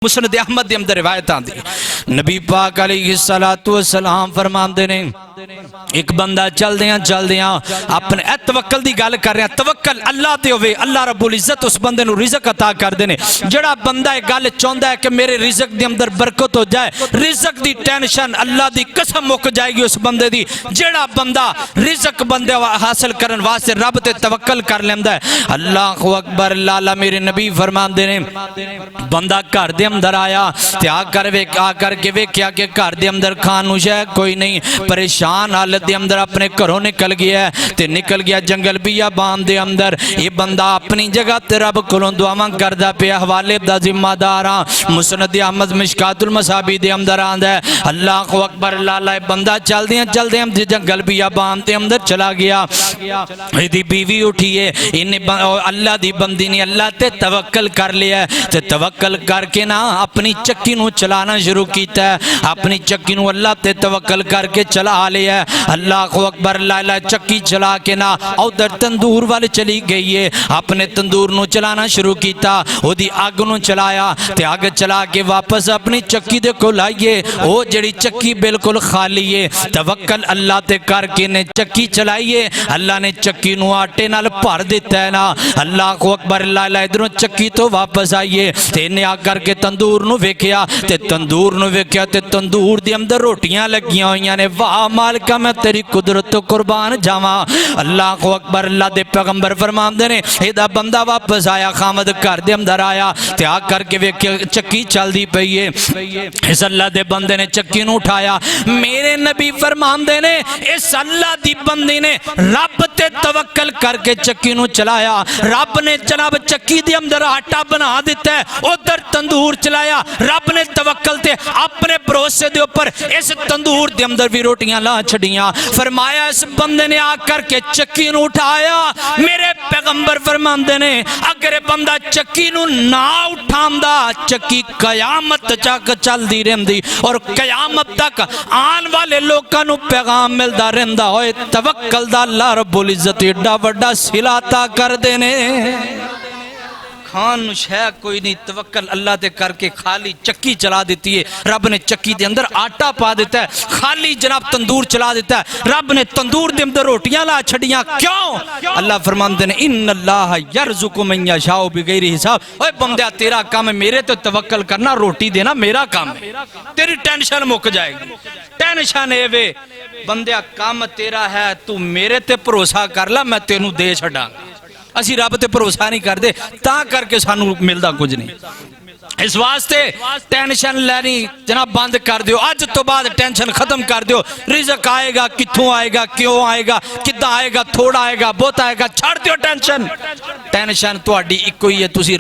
मुस्नद अहमद के अंदर रिवायत आती है, नबी पाक अलैहिस्सलातु वस्सलाम फरमाते ने एक बंदा चलदियां अपने तवक्कल की गल कर रहे हैं, तवक्कल अल्लाह ते होवे, अल्लाह रब्बुल इज्जत उस बंदे नूं रिज़क अता करदे ने। जिहड़ा बंदा एक गल चाहुंदा है कि मेरे रिज़क दे अंदर बरकत हो जाए, रिज़क दी टेंशन अल्लाह दी कसम मुक जाएगी उस बंदे दी। जिहड़ा बंदा रिज़क बंदे हासिल करन वास्ते रब ते तवक्कल कर लैंदा है, अल्लाहु अकबर, लाला मेरे नबी फरमाते ने बंदा घर दे अंदर आया ते आकर के वेख्या कि घर दे अंदर खान नूं शै कोई नहीं, परेशान हालत दे अंदर अपने घरों निकल गया ते निकल गया जंगल बियाबान दे अंदर। ये बंदा अपनी जगह ते रब कोलों दुआवां करदा पिया, हवाले दा जिम्मेदार हां। मुस्नद अहमद मिशकातुल मसाबी दे अंदर आंदा है, अल्लाहु अकबर, लाला बंदा चलदियां जंगल बियाबान दे अंदर चला गया। इहदी बीवी उठी है, इन्हें अल्लाह दी बंदी ने अल्लाह ते तवक्कल कर लिया ते तवक्कल करके ना अपनी चक्की नूं चलाना शुरू किया है, अपनी चक्की नूं अल्लाह ते तवक्कल करके चला लिया। अल्लाहु अकबर, लाला चक्की चला के ना उधर तंदूर वाले चली गई है, अपने तंदूर नूं चलाना शुरू किया, ओदी अग नूं चलाया ते अग चला के वापस अपनी चक्की दे कोल आईए, ओ जिहड़ी चक्की बिल्कुल खाली है, तवक्कल अल्लाह ते करके ने चक्की चलाईए, अल्लाह ने चक्की नूं आटे नाल भर दिता है ना। अल्लाहु अकबर, लाला इधरों चक्की तो वापस आईए ते इन्हें आ करके तंदूर नूं वेख्या ते तंदूर नूं वेख्या ते तंदूर दे अंदर रोटियां लगियां होईयां ने। वाह मालिका, मैं तेरी कुदरत तो कुर्बान जावा। अल्लाहु अकबर, अल्लाह दे पैगंबर फरमांदे ने एदा बंदा वापस आया, खामद घर दे अंदर आया ते आ करके वेख्या चक्की चलदी पई है। इस अल्लाह दे बंदे ने चक्की नूं उठाया, मेरे नबी फरमांदे ने इस अल्लाह दी बंदी ने रब ते तवक्कल करके चक्की नूं चलाया, रब ने जनाब चक्की दे अंदर आटा बना दिता है, उधर तंदूर चलाया, रब ने तवक्कल ते अपने भरोसे दे ऊपर इस तंदूर दे अंदर भी रोटियां ला छड़ियां। फरमाया इस बंदे ने आकर के चक्की नूं उठाया, मेरे पैगंबर फरमांदे ने अगर बंदा चक्की नूं ना उठांदा चक्की कयामत तक चलदी रहिंदी और कयामत तक आने वाले लोकां नूं पैगाम मिलदा रहिंदा। होए तवक्कल दा अल्लाह रब्बुल इज्जत एडा वड्डा सिला अता करदे ने। खान शह कोई नहीं, तवक्कल अल्लाह ते करके खाली चक्की चला देती है, रब ने चक्की दे अंदर आटा पा देता है, खाली जनाब तंदूर चला देता है, रब ने तंदूर दे अंदर रोटियां ला छड़ियां। क्यों? अल्लाह फरमाते हैं इन्नल्लाह यरज़ुकु मन यशाउ बिगैरि हिसाब। ओए बंदया, तेरा काम है मेरे तो तवक्कल करना, रोटी देना मेरा काम है, तेरी टेंशन मुक जाएगी। टेंशन ए वे बंदया, काम तेरा है, तू मेरे ते भरोसा कर ला, मैं तेनू दे छड़ांगा। असी रब ते भरोसा नहीं करते, ता करके सानू मिलता कुछ नहीं। इस वास्ते टेंशन लैनी जनाब बंद कर दियो, अज तो बाद टेंशन खत्म कर दियो। रिज़क आएगा, कित्थों आएगा, क्यों आएगा, किद्दां आएगा, थोड़ा आएगा, बहुत आएगा, छड़ दियो टेंशन। टेंशन तुहाडी इक्को ही है, तुसी